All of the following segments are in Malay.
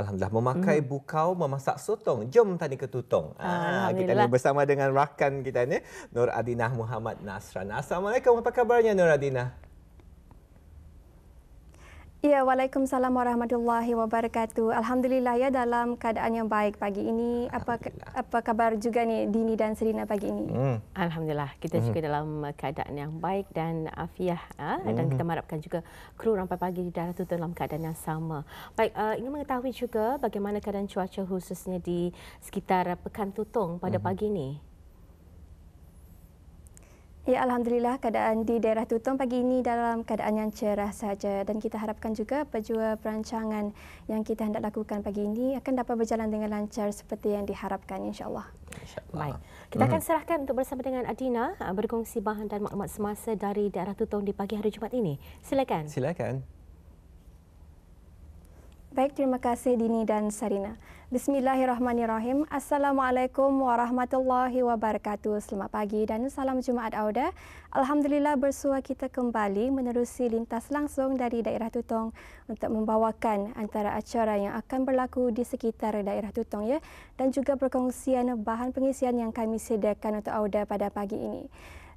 Alhamdulillah memakai bukau memasak sotong. Jom tani ke tutong. Kita ni bersama dengan rakan kita ni Nur Adinah Muhammad Nasran. Assalamualaikum, apa kabarnya Nur Adinah? Ya, Waalaikumsalam warahmatullahi wabarakatuh. Alhamdulillah ya, dalam keadaan yang baik pagi ini. Apa kabar juga ni Dini dan Serina pagi ini? Alhamdulillah, kita juga dalam keadaan yang baik dan afiah. Dan kita mengharapkan juga kru Rampai Pagi di Darah Tutong dalam keadaan yang sama. Baik, ingin mengetahui juga bagaimana keadaan cuaca khususnya di sekitar Pekan Tutong pada pagi ini. Ya, Alhamdulillah keadaan di daerah Tutong pagi ini dalam keadaan yang cerah saja, dan kita harapkan juga pejua perancangan yang kita hendak lakukan pagi ini akan dapat berjalan dengan lancar seperti yang diharapkan, insya-Allah. Baik, kita akan serahkan untuk bersama dengan Adinah berkongsi bahan dan maklumat semasa dari daerah Tutong di pagi hari Jumaat ini. Silakan. Silakan. Baik, terima kasih Dini dan Sarina. Bismillahirrahmanirrahim. Assalamualaikum warahmatullahi wabarakatuh. Selamat pagi dan salam Jumaat Auda. Alhamdulillah bersua kita kembali menerusi lintas langsung dari daerah Tutong untuk membawakan antara acara yang akan berlaku di sekitar daerah Tutong ya, dan juga perkongsian bahan pengisian yang kami sediakan untuk Auda pada pagi ini.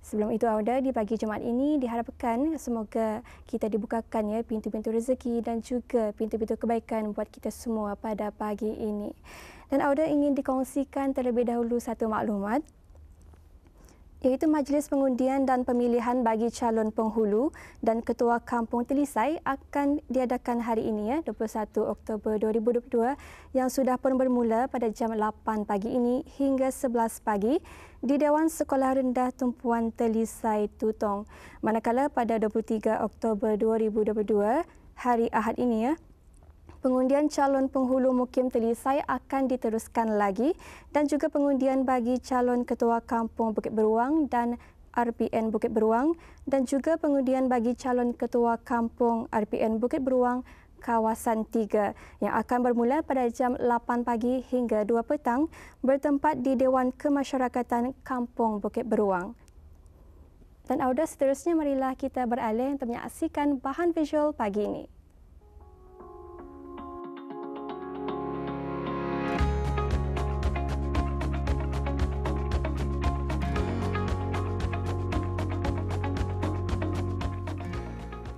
Sebelum itu Auda, di pagi Jumaat ini diharapkan semoga kita dibukakan ya pintu-pintu rezeki dan juga pintu-pintu kebaikan buat kita semua pada pagi ini. Dan Auda ingin dikongsikan terlebih dahulu satu maklumat, iaitu Majlis Pengundian dan Pemilihan bagi calon penghulu dan ketua Kampung Telisai akan diadakan hari ini ya, 21 Oktober 2022, yang sudah pun bermula pada jam 8 pagi ini hingga 11 pagi di Dewan Sekolah Rendah Tumpuan Telisai Tutong. Manakala pada 23 Oktober 2022 hari Ahad ini ya, pengundian calon penghulu Mukim Telisai akan diteruskan lagi, dan juga pengundian bagi calon ketua Kampung Bukit Beruang dan RPN Bukit Beruang, dan juga pengundian bagi calon ketua Kampung RPN Bukit Beruang Kawasan 3 yang akan bermula pada jam 8 pagi hingga 2 petang bertempat di Dewan Kemasyarakatan Kampung Bukit Beruang. Dan Auda, seterusnya marilah kita beralih untuk menyaksikan bahan visual pagi ini.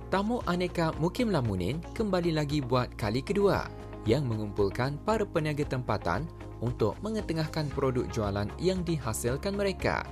Tamu Aneka Mukim Lamunin kembali lagi buat kali kedua yang mengumpulkan para peniaga tempatan untuk mengetengahkan produk jualan yang dihasilkan mereka.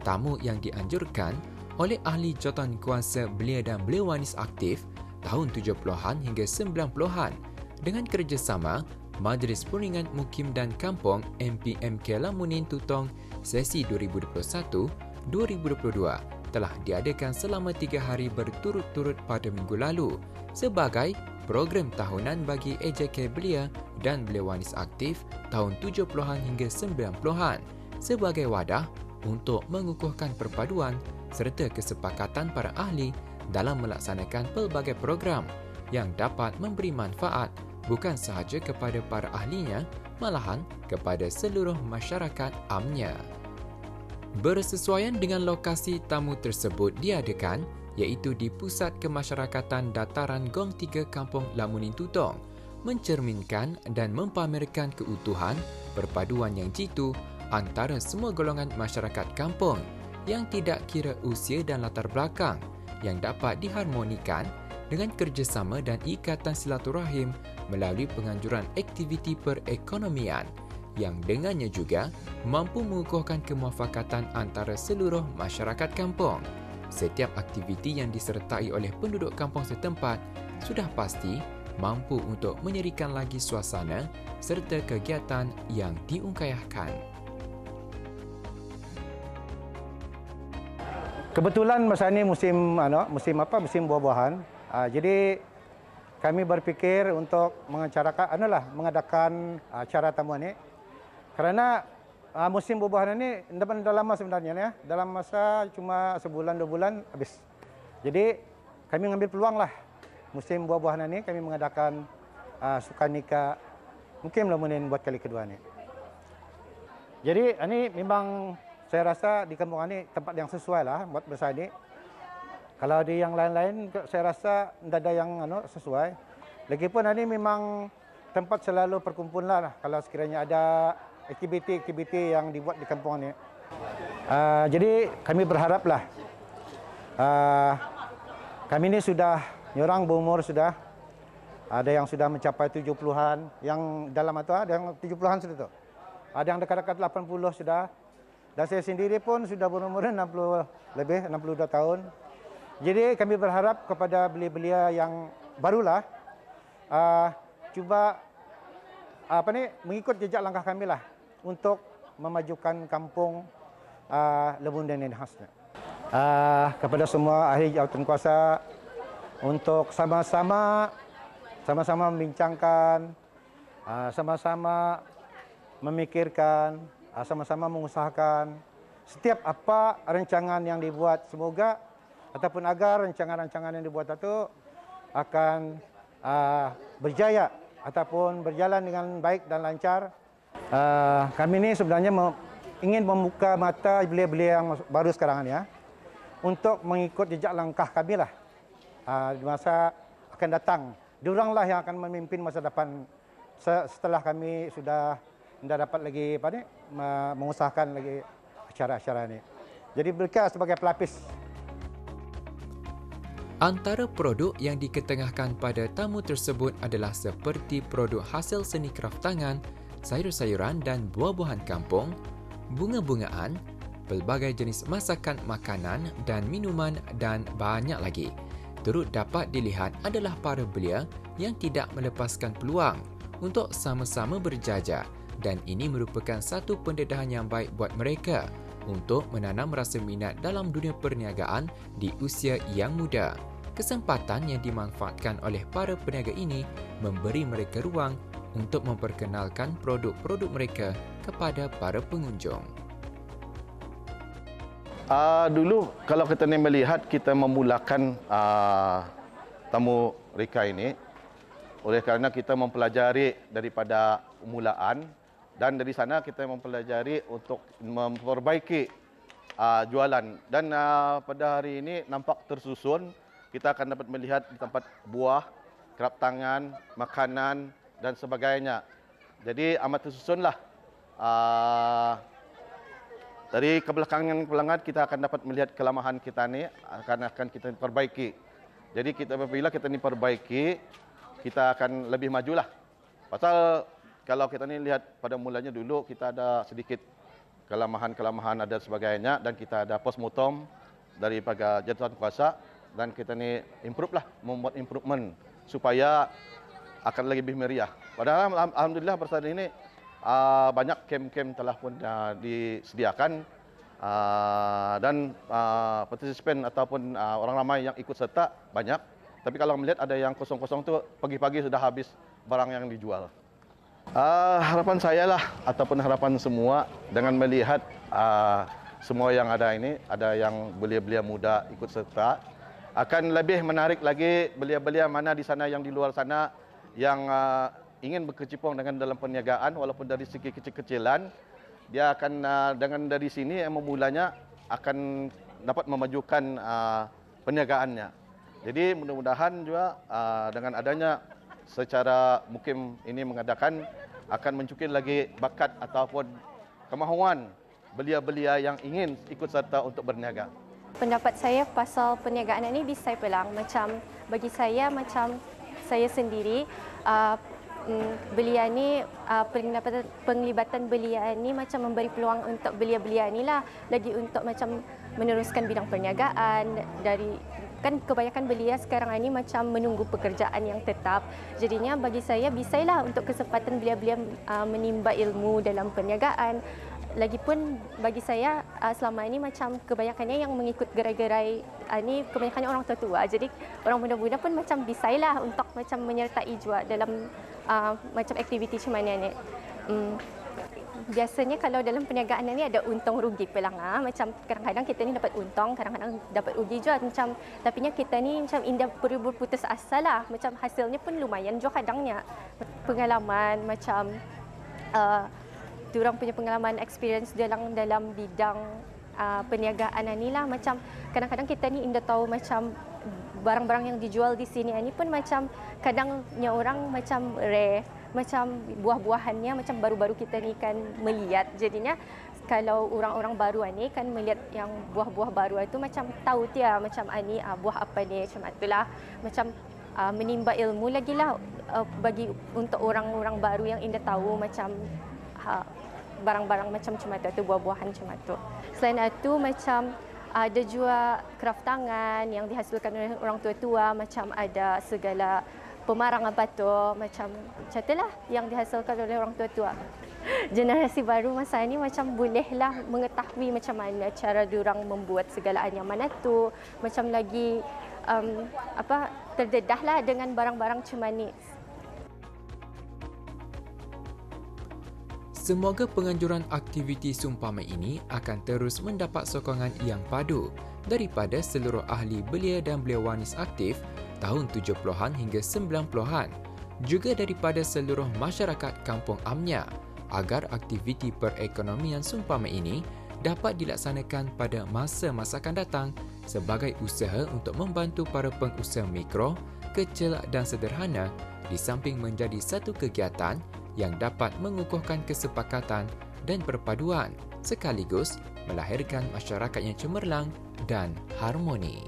Tamu yang dianjurkan oleh ahli jawatan kuasa belia dan belia wanis aktif tahun 70-an hingga 90-an dengan kerjasama Majlis Perundingan Mukim dan Kampung MPMK Lamunin Tutong sesi 2021-2022 telah diadakan selama 3 hari berturut-turut pada minggu lalu sebagai program tahunan bagi AJK Belia dan Belia Wanis Aktif tahun 70-an hingga 90-an sebagai wadah untuk mengukuhkan perpaduan serta kesepakatan para ahli dalam melaksanakan pelbagai program yang dapat memberi manfaat bukan sahaja kepada para ahlinya, malahan kepada seluruh masyarakat amnya. Bersesuaian dengan lokasi tamu tersebut diadakan iaitu di Pusat Kemasyarakatan Dataran Gong 3 Kampung Lamunin Tutong, mencerminkan dan mempamerkan keutuhan perpaduan yang jitu antara semua golongan masyarakat kampung yang tidak kira usia dan latar belakang yang dapat diharmonikan dengan kerjasama dan ikatan silaturahim melalui penganjuran aktiviti perekonomian yang dengannya juga mampu mengukuhkan kemuafakatan antara seluruh masyarakat kampung. Setiap aktiviti yang disertai oleh penduduk kampung setempat sudah pasti mampu untuk menyerikan lagi suasana serta kegiatan yang diungkayahkan. Kebetulan masa ini musim buah-buahan. Jadi kami berfikir untuk mengadakan acara tamu ini. Kerana musim buah-buahan ini dah lama sebenarnya ya. Dalam masa cuma sebulan 2 bulan habis. Jadi kami mengambil peluang lah musim buah-buahan ini kami mengadakan sukan nikah Mukim Lamunin buat kali kedua ni. Jadi ini memang saya rasa di kampung ini tempat yang sesuai lah buat bersani. Kalau di yang lain-lain saya rasa tidak ada yang sesuai. Lagipun ini memang tempat selalu perkumpulan lah kalau sekiranya ada aktiviti-aktiviti yang dibuat di kampung ini. Jadi kami berharaplah kami ini sudah nyorang berumur sudah ada yang sudah mencapai 70-an, yang dalam itu ada yang 70-an sudah tu. Ada yang dekat-dekat 80 sudah. Dan saya sendiri pun sudah berumur 62 tahun. Jadi kami berharap kepada belia-belia yang barulah cuba mengikut jejak langkah kami lah untuk memajukan kampung Lebundan ini khasnya. Kepada semua ahli jawatan kuasa untuk sama-sama membincangkan, sama-sama memikirkan, sama-sama mengusahakan setiap apa rancangan yang dibuat, semoga ataupun agar rancangan-rancangan yang dibuat itu akan berjaya ataupun berjalan dengan baik dan lancar. Kami ini sebenarnya ingin membuka mata belia-belia yang baru sekarang ini ya, untuk mengikut jejak langkah kami lah di masa akan datang. Dioranglah yang akan memimpin masa depan setelah kami sudah tidak dapat lagi mengusahakan lagi acara-acara ini. Jadi mereka sebagai pelapis. Antara produk yang diketengahkan pada tamu tersebut adalah seperti produk hasil seni kraf tangan, sayur-sayuran dan buah-buahan kampung, bunga-bungaan, pelbagai jenis masakan makanan dan minuman dan banyak lagi. Turut dapat dilihat adalah para belia yang tidak melepaskan peluang untuk sama-sama berjajah, dan ini merupakan satu pendedahan yang baik buat mereka untuk menanam rasa minat dalam dunia perniagaan di usia yang muda. Kesempatan yang dimanfaatkan oleh para peniaga ini memberi mereka ruang untuk memperkenalkan produk-produk mereka kepada para pengunjung. Dulu kalau kita ni melihat kita memulakan tamu Rika ini oleh kerana kita mempelajari daripada permulaan, dan dari sana kita mempelajari untuk memperbaiki jualan, dan pada hari ini nampak tersusun. Kita akan dapat melihat di tempat buah, kerap tangan, makanan dan sebagainya. Jadi amat tersusunlah. Dari kebelakangan kita akan dapat melihat kelemahan kita ni akan kita perbaiki. Jadi apabila kita ni perbaiki, kita akan lebih majulah. Pasal kalau kita ni lihat pada mulanya dulu kita ada sedikit kelemahan ada sebagainya, dan kita ada postmortem daripada jawatan kuasa, dan kita ni improve lah, membuat improvement supaya akan lebih meriah. Padahal alhamdulillah pada saat ini banyak kem-kem telah pun disediakan, dan partisipan ataupun orang ramai yang ikut serta banyak. Tapi kalau melihat ada yang kosong-kosong tu pagi-pagi sudah habis barang yang dijual. Harapan saya lah ataupun harapan semua dengan melihat semua yang ada ini, ada yang belia-belia muda ikut serta, akan lebih menarik lagi belia-belia mana di sana yang di luar sana yang ingin berkecimpung dengan dalam perniagaan, walaupun dari segi kecil-kecilan, dia akan dengan dari sini yang memulanya akan dapat memajukan perniagaannya. Jadi mudah-mudahan juga dengan adanya secara mukim ini mengadakan akan mencukir lagi bakat ataupun kemahuan belia-belia yang ingin ikut serta untuk berniaga. Pendapat saya pasal perniagaan ini bisa pelang. Macam bagi saya, macam saya sendiri, belia ni, penglibatan belia ni macam memberi peluang untuk belia-belia ni lah, lagi untuk macam meneruskan bidang perniagaan. Dari kan kebanyakan belia sekarang ini macam menunggu pekerjaan yang tetap. Jadinya bagi saya bisailah untuk kesempatan belia-belia menimba ilmu dalam perniagaan. Lagipun bagi saya selama ini macam kebanyakannya yang mengikut gerai-gerai ni kebanyakannya orang tua-tua. Jadi orang muda-muda pun macam bisailah untuk macam menyertai juga dalam macam aktiviti macam mana ni. Biasanya kalau dalam perniagaan ni ada untung rugi pelang. Macam kadang-kadang kita ni dapat untung, kadang-kadang dapat rugi juga. Macam tapinya kita ni macam indah berputus asa lah. Macam hasilnya pun lumayan juga kadangnya. Pengalaman macam diorang punya pengalaman experience dalam bidang perniagaan ni lah. Macam kadang-kadang kita ni indah tahu macam barang-barang yang dijual di sini ni pun macam kadangnya orang macam rare, macam buah-buahannya macam baru-baru kita ni kan melihat. Jadinya kalau orang-orang baru ni kan melihat yang buah-buah baru itu macam tahu dia macam ni buah apa ni, macam itulah, macam menimba ilmu lagi lah bagi untuk orang-orang baru yang indah tahu macam barang-barang macam itu, buah-buahan macam itu. Selain itu macam ada juga kraft tangan yang dihasilkan oleh orang tua-tua, macam ada segala pemarang apa tu, macam itulah yang dihasilkan oleh orang tua-tua. Generasi baru masa ini macam bolehlah mengetahui macam mana cara diorang membuat segala anyaman itu, macam lagi terdedahlah dengan barang-barang cemanis. Semoga penganjuran aktiviti seumpama ini akan terus mendapat sokongan yang padu daripada seluruh ahli belia dan beliawanis aktif tahun 70-an hingga 90-an, juga daripada seluruh masyarakat Kampung Amnya, agar aktiviti perekonomian seumpama ini dapat dilaksanakan pada masa-masa akan datang sebagai usaha untuk membantu para pengusaha mikro, kecil dan sederhana, di samping menjadi satu kegiatan yang dapat mengukuhkan kesepakatan dan perpaduan sekaligus melahirkan masyarakat yang cemerlang dan harmoni.